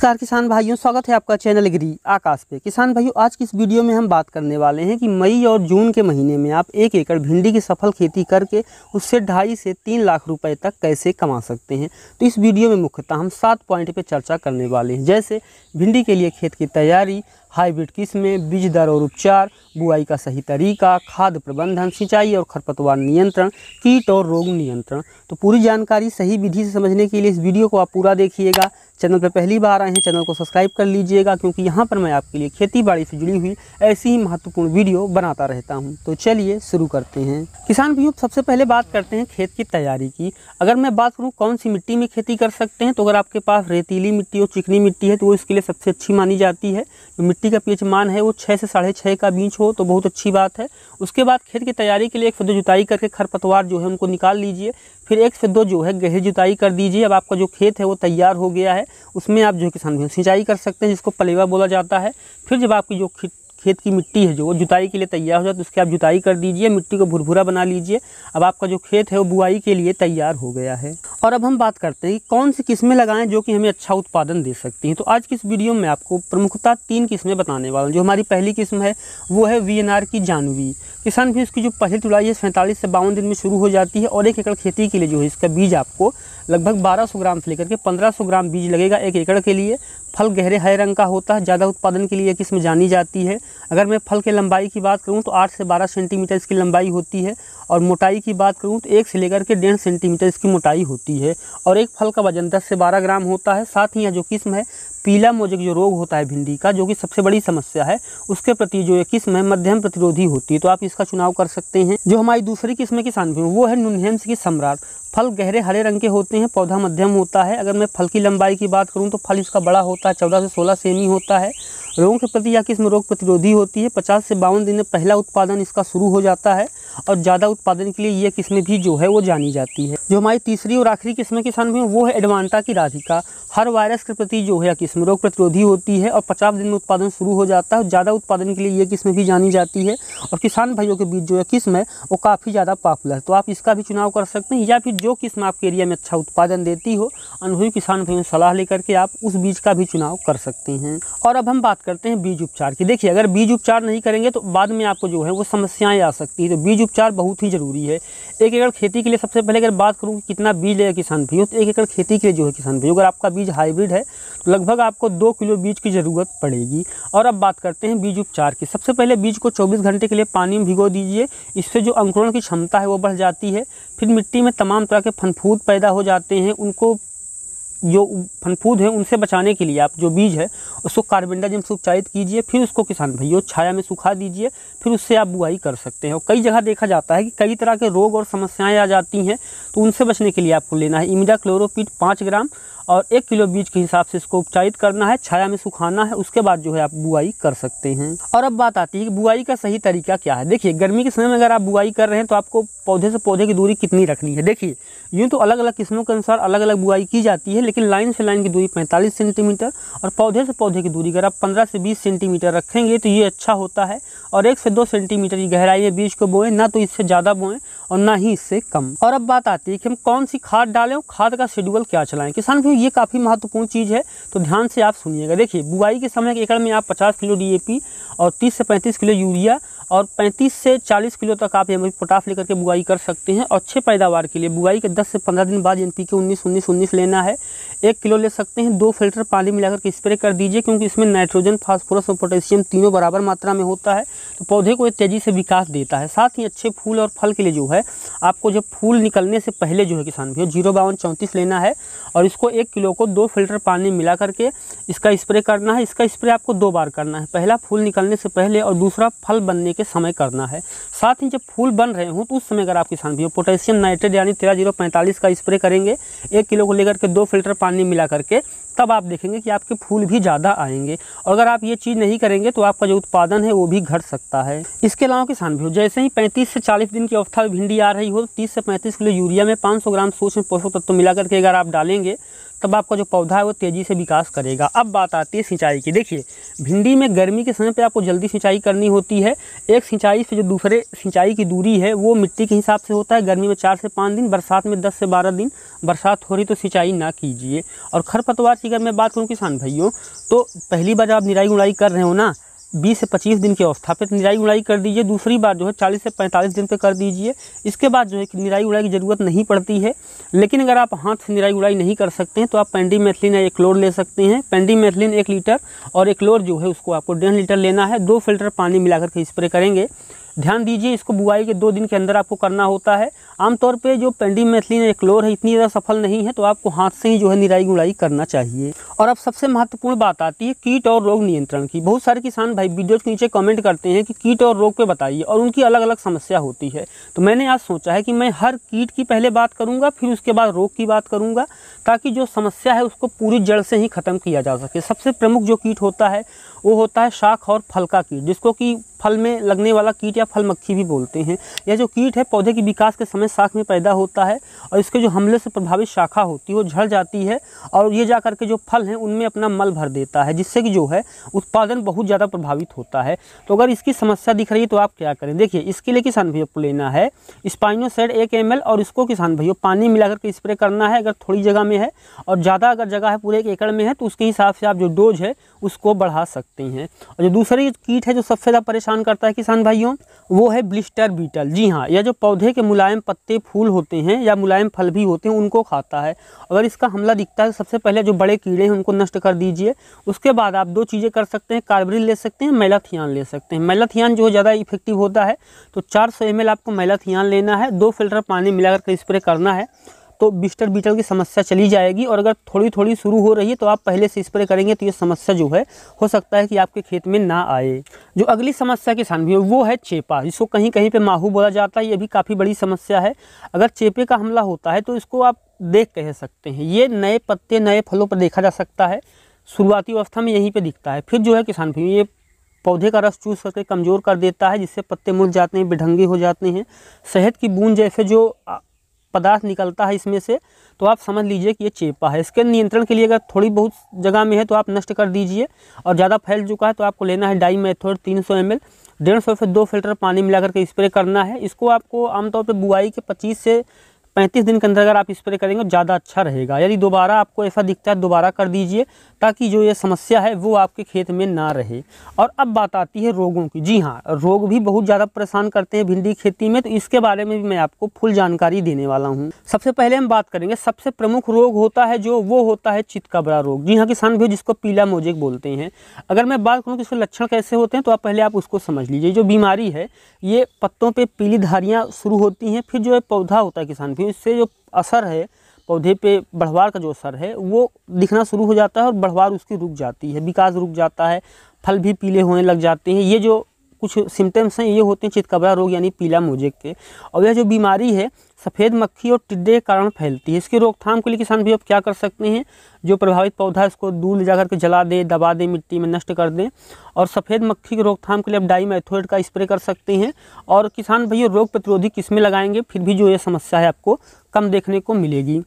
नमस्कार किसान भाइयों, स्वागत है आपका चैनल एग्री आकाश पे। किसान भाइयों, आज की इस वीडियो में हम बात करने वाले हैं कि मई और जून के महीने में आप 1 एकड़ भिंडी की सफल खेती करके उससे 2.5 से 3 लाख रुपए तक कैसे कमा सकते हैं। तो इस वीडियो में मुख्यतः हम 7 पॉइंट पे चर्चा करने वाले हैं, जैसे भिंडी के लिए खेत की तैयारी, हाइब्रिड किस्में, बीज दर और उपचार, बुआई का सही तरीका, खाद प्रबंधन, सिंचाई और खरपतवार नियंत्रण, कीट और रोग नियंत्रण। तो पूरी जानकारी सही विधि से समझने के लिए इस वीडियो को आप पूरा देखिएगा। चैनल पर पहली बार आए हैं, चैनल को सब्सक्राइब कर लीजिएगा, क्योंकि यहाँ पर मैं आपके लिए खेती बाड़ी से जुड़ी हुई ऐसी ही महत्वपूर्ण वीडियो बनाता रहता हूँ। तो चलिए शुरू करते हैं। किसान भाइयों, सबसे पहले बात करते हैं खेत की तैयारी की। अगर मैं बात करूँ कौन सी मिट्टी में खेती कर सकते हैं, तो अगर आपके पास रेतीली मिट्टी और चिकनी मिट्टी है तो वो इसके लिए सबसे अच्छी मानी जाती है। तो मिट्टी का पीएच मान है वो 6 से 6.5 का बीच हो तो बहुत अच्छी बात है। उसके बाद खेत की तैयारी के लिए 1 फुट जुताई करके खरपतवार जो है उनको निकाल लीजिए। फिर 1 से 2 जो है गहरी जुताई कर दीजिए। अब आपका जो खेत है वो तैयार हो गया है, उसमें आप जो किसान भाई सिंचाई कर सकते हैं, जिसको पलेवा बोला जाता है। फिर जब आपकी जो खेत की मिट्टी है जो वो जुताई के लिए तैयार हो जाए तो उसकी आप जुताई कर दीजिए, मिट्टी को भुरभुरा बना लीजिए। अब आपका जो खेत है वो बुआई के लिए तैयार हो गया है। और अब हम बात करते हैं कि कौन सी किस्में लगाएं जो कि हमें अच्छा उत्पादन दे सकती हैं। तो आज की इस वीडियो में आपको प्रमुखतः 3 किस्में बताने वाला हूं। जो हमारी पहली किस्म है वो है VNR की जानवी। किसान भी इसकी जो पहली तुड़ाई है 47 से 52 दिन में शुरू हो जाती है और 1 एकड़ खेती के लिए जो है इसका बीज आपको लगभग 1200 ग्राम से लेकर के 1500 ग्राम बीज लगेगा 1 एकड़ के लिए। फल गहरे हरे रंग का होता है, ज़्यादा उत्पादन के लिए यह किस्म जानी जाती है। अगर मैं फल के लंबाई की बात करूं तो 8 से 12 सेंटीमीटर इसकी लंबाई होती है और मोटाई की बात करूं तो 1 से लेकर के 1.5 सेंटीमीटर इसकी मोटाई होती है और एक फल का वजन 10 से 12 ग्राम होता है। साथ ही यह जो किस्म है पीला मोजेक जो रोग होता है भिंडी का, जो कि सबसे बड़ी समस्या है, उसके प्रति जो ये किस्म है मध्यम प्रतिरोधी होती है, तो आप इसका चुनाव कर सकते हैं। जो हमारी दूसरी किस्म किसान भी वो है नुनहेम्स की सम्राट। फल गहरे हरे रंग के होते हैं, पौधा मध्यम होता है। अगर मैं फल की लंबाई की बात करूं तो फल इसका बड़ा होता है, 14 से 16 सेमी होता है। रोगों के प्रति यह किस्म रोग प्रतिरोधी होती है। 50 से 52 दिन में पहला उत्पादन इसका शुरू हो जाता है और ज़्यादा उत्पादन के लिए ये किस्में भी जो है वो जानी जाती है। जो हमारी तीसरी और आखिरी किस्म किसान भी वो है एडवांटा की राधिका। हर वायरस के प्रति जो है किस्म रोग प्रतिरोधी होती है और 50 दिन में उत्पादन शुरू हो जाता है। ज़्यादा उत्पादन के लिए ये किस्म भी जानी जाती है और किसान भाइयों के बीच जो है किस्म है वो काफ़ी ज़्यादा पॉपुलर है, तो आप इसका भी चुनाव कर सकते हैं। या फिर जो किस्म आपके एरिया में अच्छा उत्पादन देती हो, अनुभवी किसान भाइयों से सलाह लेकर के आप उस बीज का भी चुनाव कर सकते हैं। और अब हम बात करते हैं बीज उपचार की। देखिए, अगर बीज उपचार नहीं करेंगे तो बाद में आपको जो है वो समस्याएं आ सकती है, तो बीज उपचार बहुत ही जरूरी है। 1 एकड़ खेती के लिए सबसे पहले अगर बात करूँ कितना बीज लेगा किसान भाइयों, तो 1 एकड़ खेती के लिए जो है किसान भाइयों अगर आपका बीज हाइब्रिड है तो लगभग आपको 2 किलो बीज की ज़रूरत पड़ेगी। और अब बात करते हैं बीज उपचार की। सबसे पहले बीज को 24 घंटे के लिए पानी में भिगो दीजिए, इससे जो अंकुरण की क्षमता है वो बढ़ जाती है। फिर मिट्टी में तमाम तरह के फनफूद पैदा हो जाते हैं, उनको जो फनफूद है उनसे बचाने के लिए आप जो बीज है उसको कार्बेंडाजिम से उपचारित कीजिए। फिर उसको किसान भाइयों छाया में सुखा दीजिए, फिर उससे आप बुआई कर सकते हैं। और कई जगह देखा जाता है कि कई तरह के रोग और समस्याएं आ जाती हैं, तो उनसे बचने के लिए आपको लेना है इमिडाक्लोरोपिड 5 ग्राम और 1 किलो बीज के हिसाब से इसको उपचारित करना है, छाया में सुखाना है। उसके बाद जो है आप बुआई कर सकते हैं। और अब बात आती है कि बुआई का सही तरीका क्या है। देखिए, गर्मी के समय में अगर आप बुआई कर रहे हैं तो आपको पौधे से पौधे की दूरी कितनी रखनी है। देखिए, यूँ तो अलग अलग किस्मों के अनुसार अलग अलग बुआई की जाती है, लेकिन लाइन से लाइन की दूरी 45 सेंटीमीटर और पौधे से पौधे की दूरी अगर आप 15 से 20 सेंटीमीटर रखेंगे तो ये अच्छा होता है। और 1 से 2 सेंटीमीटर की गहराई में बीज को बोएं, ना तो इससे ज़्यादा बोएं और ना ही इससे कम। और अब बात आती है कि हम कौन सी खाद डालें और खाद का शेड्यूल क्या चलाएं। किसान भाई, ये काफ़ी महत्वपूर्ण चीज़ है, तो ध्यान से आप सुनिएगा। देखिए, बुआई के समय 1 एकड़ में आप 50 किलो DAP और 30 से 35 किलो यूरिया और 35 से 40 किलो तक आप यहाँ पोटाश लेकर के बुआई कर सकते हैं। अच्छे पैदावार के लिए बुआई के 10 से 15 दिन बाद NPK 19-19-19 लेना है। 1 किलो ले सकते हैं। 2 फिल्टर पानी मिलाकर के स्प्रे कर दीजिए, क्योंकि इसमें नाइट्रोजन, फास्फोरस और पोटेशियम तीनों बराबर मात्रा में होता है, तो पौधे को तेज़ी से विकास देता है। साथ ही अच्छे फूल और फल के लिए जो है आपको जब फूल निकलने से पहले जो है किसान भाइयों 052-34 लेना है और इसको 1 किलो को 2 फिल्टर पानी मिला करके इसका स्प्रे करना है। इसका स्प्रे आपको 2 बार करना है, पहला फूल निकलने से पहले और दूसरा फल बनने के समय करना है। साथ ही जब फूल बन रहे हों तो उस समय अगर आप किसान भाइयों पोटेशियम नाइट्रेट यानी 13-045 का स्प्रे करेंगे 1 किलो को लेकर के 2 फिल्टर पानी मिला करके, तब आप देखेंगे कि आपके फूल भी ज़्यादा आएंगे। और अगर आप ये चीज़ नहीं करेंगे तो आपका जो उत्पादन है वो भी घट सकता है। इसके अलावा किसान भाइयों जैसे ही 35 से 40 दिन की अवस्था में भिंडी आ रही हो तो 30 से 35 किलो यूरिया में 500 ग्राम सूक्ष्म पोषक तत्व मिला करके अगर आप डालेंगे तब आपका जो पौधा है वो तेज़ी से विकास करेगा। अब बात आती है सिंचाई की। देखिए भिंडी में गर्मी के समय पे आपको जल्दी सिंचाई करनी होती है। एक सिंचाई से जो दूसरे सिंचाई की दूरी है वो मिट्टी के हिसाब से होता है। गर्मी में 4 से 5 दिन, बरसात में 10 से 12 दिन। बरसात हो रही तो सिंचाई ना कीजिए। और खरपतवार की अगर मैं बात करूँ किसान भाइयों, तो पहली बार जब आप निराई गुड़ाई कर रहे हो ना, 20 से 25 दिन की अवस्था पे निराई गुड़ाई कर दीजिए। दूसरी बार जो है 40 से 45 दिन पे कर दीजिए। इसके बाद जो है कि निराई गुड़ाई की ज़रूरत नहीं पड़ती है। लेकिन अगर आप हाथ से निराई गुड़ाई नहीं कर सकते हैं तो आप पेंडीमेथलिन या एक्लोर ले सकते हैं। पेंडीमेथलिन 1 लीटर और एक्लोर जो है उसको आपको 1.5 लीटर लेना है। 2 फिल्टर पानी मिलाकर के स्प्रे करेंगे। ध्यान दीजिए इसको बुआई के 2 दिन के अंदर आपको करना होता है। आमतौर पे जो पेंडीमेथलिन एक्लोर है इतनी ज़्यादा सफल नहीं है, तो आपको हाथ से ही जो है निराई गुड़ाई करना चाहिए। और अब सबसे महत्वपूर्ण बात आती है कीट और रोग नियंत्रण की। बहुत सारे किसान भाई वीडियो के नीचे कमेंट करते हैं कि कीट और रोग पे बताइए, और उनकी अलग अलग समस्या होती है। तो मैंने आज सोचा है कि मैं हर कीट की पहले बात करूँगा, फिर उसके बाद रोग की बात करूँगा, ताकि जो समस्या है उसको पूरी जड़ से ही ख़त्म किया जा सके। सबसे प्रमुख जो कीट होता है वो होता है शाख और फल का कीट, जिसको कि फल में लगने वाला कीट या फल मक्खी भी बोलते हैं। यह जो कीट है पौधे के विकास के समय शाख में पैदा होता है, और इसके जो हमले से प्रभावित शाखा होती है वो झड़ जाती है, और ये जा करके जो फल हैं उनमें अपना मल भर देता है, जिससे कि जो है उत्पादन बहुत ज़्यादा प्रभावित होता है। तो अगर इसकी समस्या दिख रही है तो आप क्या करें। देखिए इसके लिए किसान भैया को लेना है स्पाइनोसैड 1 ml, और इसको किसान भैया पानी मिलाकर के स्प्रे करना है। अगर थोड़ी जगह में है और ज़्यादा अगर जगह है पूरे 1 एकड़ में है तो उसके हिसाब से आप जो डोज है उसको बढ़ा सकते हैं। और जो दूसरी कीट है जो सबसे ज़्यादा परेशान करता है किसान भाइयों, वो है ब्लिस्टर बीटल। जी हाँ, यह जो पौधे के मुलायम पत्ते फूल होते हैं या मुलायम फल भी होते हैं उनको खाता है। अगर इसका हमला दिखता है सबसे पहले जो बड़े कीड़े हैं उनको नष्ट कर दीजिए। उसके बाद आप 2 चीज़ें कर सकते हैं, कार्बरिल ले सकते हैं, मैलाथियान ले सकते हैं। मैलाथियान जो ज़्यादा इफेक्टिव होता है, तो 400 ml आपको मैलाथियान लेना है। 2 फिल्टर पानी मिलाकर के स्प्रे करना है, तो ब्लिस्टर बीटल की समस्या चली जाएगी। और अगर थोड़ी थोड़ी शुरू हो रही है तो आप पहले से स्प्रे करेंगे तो ये समस्या जो है हो सकता है कि आपके खेत में ना आए। जो अगली समस्या किसान भी वो है चेपा, जिसको कहीं कहीं पे माहू बोला जाता है। ये भी काफ़ी बड़ी समस्या है। अगर चेपे का हमला होता है तो इसको आप देख कह सकते हैं, ये नए पत्ते नए फलों पर देखा जा सकता है। शुरुआती अवस्था में यहीं पर दिखता है, फिर जो है किसान भी ये पौधे का रस चूस करके कमज़ोर कर देता है, जिससे पत्ते मुड़ जाते हैं, बेढंगे हो जाते हैं। शहद की बूंद जैसे जो पदार्थ निकलता है इसमें से, तो आप समझ लीजिए कि ये चेपा है। इसके नियंत्रण के लिए अगर थोड़ी बहुत जगह में है तो आप नष्ट कर दीजिए, और ज़्यादा फैल चुका है तो आपको लेना है डाईमेथोड 300 ml, 150 से 2 फिल्टर पानी मिलाकर के स्प्रे करना है। इसको आपको आमतौर पर बुआई के 25 से 35 दिन के अंदर अगर आप स्प्रे करेंगे ज़्यादा अच्छा रहेगा। यदि दोबारा आपको ऐसा दिखता है दोबारा कर दीजिए, ताकि जो ये समस्या है वो आपके खेत में ना रहे। और अब बात आती है रोगों की। जी हाँ, रोग भी बहुत ज़्यादा परेशान करते हैं भिंडी खेती में, तो इसके बारे में भी मैं आपको फुल जानकारी देने वाला हूँ। सबसे पहले हम बात करेंगे, सबसे प्रमुख रोग होता है जो वो होता है चितकबरा रोग। जी हाँ किसान भी, जिसको पीला मोजेक बोलते हैं। अगर मैं बात करूँ कि इसके लक्षण कैसे होते हैं, तो आप पहले आप उसको समझ लीजिए। जो बीमारी है ये पत्तों पर पीली धारियाँ शुरू होती हैं, फिर जो है पौधा होता है किसान भी, इससे जो असर है पौधे पे बढ़वार का जो असर है वो दिखना शुरू हो जाता है, और बढ़वार उसकी रुक जाती है, विकास रुक जाता है, फल भी पीले होने लग जाते हैं। ये जो कुछ सिम्टम्स हैं ये होते हैं चितकबरा रोग यानी पीला मोजेक के। और यह जो बीमारी है सफ़ेद मक्खी और टिड्डे के कारण फैलती है। इसकी रोकथाम के लिए किसान भी आप क्या कर सकते हैं, जो प्रभावित पौधा है उसको दूर ले जाकर के जला दें, दबा दें, मिट्टी में नष्ट कर दें। और सफ़ेद मक्खी की रोकथाम के लिए आप डाईमेथोड का स्प्रे कर सकते हैं। और किसान भैया रोग प्रतिरोधी किस्में लगाएंगे, फिर भी जो ये समस्या है आपको कम देखने को मिलेगी।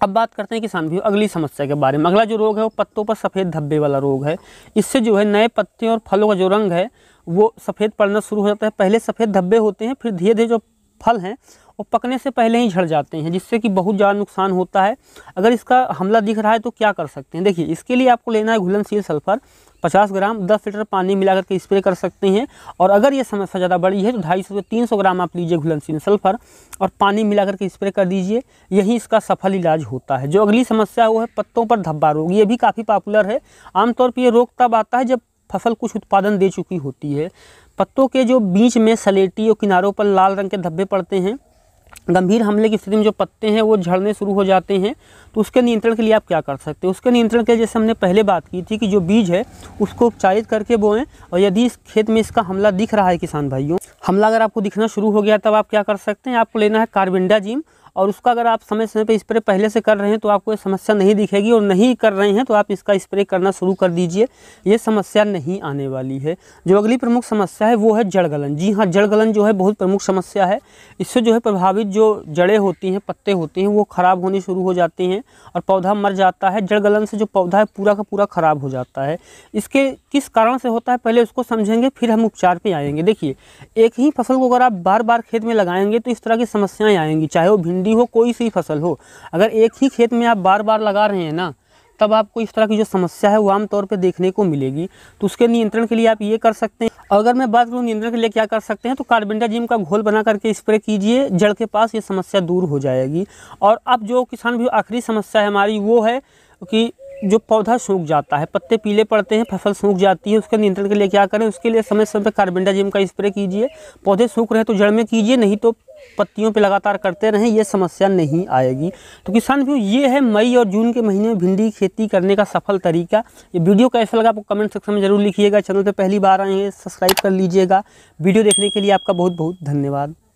अब बात करते हैं किसान भाइयों अगली समस्या के बारे में। अगला जो रोग है वो पत्तों पर सफ़ेद धब्बे वाला रोग है। इससे जो है नए पत्ते और फलों का जो रंग है वो सफ़ेद पड़ना शुरू हो जाता है। पहले सफ़ेद धब्बे होते हैं, फिर धीरे धीरे जो फल हैं वो पकने से पहले ही झड़ जाते हैं, जिससे कि बहुत ज़्यादा नुकसान होता है। अगर इसका हमला दिख रहा है तो क्या कर सकते हैं। देखिए इसके लिए आपको लेना है घुलनशील सल्फर 50 ग्राम, 10 लीटर पानी मिलाकर के स्प्रे कर सकते हैं। और अगर ये समस्या ज़्यादा बड़ी है तो 250 से 300 ग्राम आप लीजिए घुलनशील सल्फर और पानी मिलाकर के स्प्रे कर दीजिए। यही इसका सफल इलाज होता है। जो अगली समस्या वो है पत्तों पर धब्बा रोग। ये भी काफ़ी पॉपुलर है। आमतौर पर ये रोग तब आता है जब फसल कुछ उत्पादन दे चुकी होती है। पत्तों के जो बीच में सलेटी और किनारों पर लाल रंग के धब्बे पड़ते हैं। गंभीर हमले की स्थिति में जो पत्ते हैं वो झड़ने शुरू हो जाते हैं। तो उसके नियंत्रण के लिए आप क्या कर सकते हैं। उसके नियंत्रण के लिए जैसे हमने पहले बात की थी कि जो बीज है उसको उपचारित करके बोएं। और यदि इस खेत में इसका हमला दिख रहा है किसान भाइयों, हमला अगर आपको दिखना शुरू हो गया तब आप क्या कर सकते हैं, आपको लेना है कार्बेंडाजिम और उसका अगर आप समय समय पे स्प्रे पहले से कर रहे हैं तो आपको ये समस्या नहीं दिखेगी, और नहीं कर रहे हैं तो आप इसका स्प्रे करना शुरू कर दीजिए, ये समस्या नहीं आने वाली है। जो अगली प्रमुख समस्या है वो है जड़ गलन। जी हाँ, जड़ गलन जो है बहुत प्रमुख समस्या है। इससे जो है प्रभावित जो जड़ें होती हैं, पत्ते होते हैं, वो ख़राब होने शुरू हो जाते हैं और पौधा मर जाता है। जड़ गलन से जो पौधा है पूरा का पूरा ख़राब हो जाता है। इसके किस कारण से होता है पहले उसको समझेंगे, फिर हम उपचार पे आएंगे। देखिए, एक ही फसल को अगर आप बार बार खेत में लगाएंगे तो इस तरह की समस्याएं आएंगी, चाहे वो भिंडी हो, कोई सी फसल हो। अगर एक ही खेत में आप बार बार लगा रहे हैं ना, तब आपको इस तरह की जो समस्या है वो आमतौर पे देखने को मिलेगी। तो उसके नियंत्रण के लिए आप ये कर सकते हैं। अगर मैं बात करूँ नियंत्रण के लिए क्या कर सकते हैं, तो कार्बेंडाजिम का घोल बना करके स्प्रे कीजिए जड़ के पास, ये समस्या दूर हो जाएगी। और अब जो किसान भी आखिरी समस्या है हमारी वो है कि जो पौधा सूख जाता है, पत्ते पीले पड़ते हैं, फसल सूख जाती है, उसके नियंत्रण के लिए क्या करें? उसके लिए समय समय पर कार्बेंडाजिम का स्प्रे कीजिए। पौधे सूख रहे हैं तो जड़ में कीजिए, नहीं तो पत्तियों पे लगातार करते रहें, ये समस्या नहीं आएगी। तो किसान भाइयों, ये है मई और जून के महीने में भिंडी खेती करने का सफल तरीका। ये वीडियो कैसा लगा आपको कमेंट सेक्शन में जरूर लिखिएगा। चैनल पे पहली बार आए हैं सब्सक्राइब कर लीजिएगा। वीडियो देखने के लिए आपका बहुत बहुत धन्यवाद।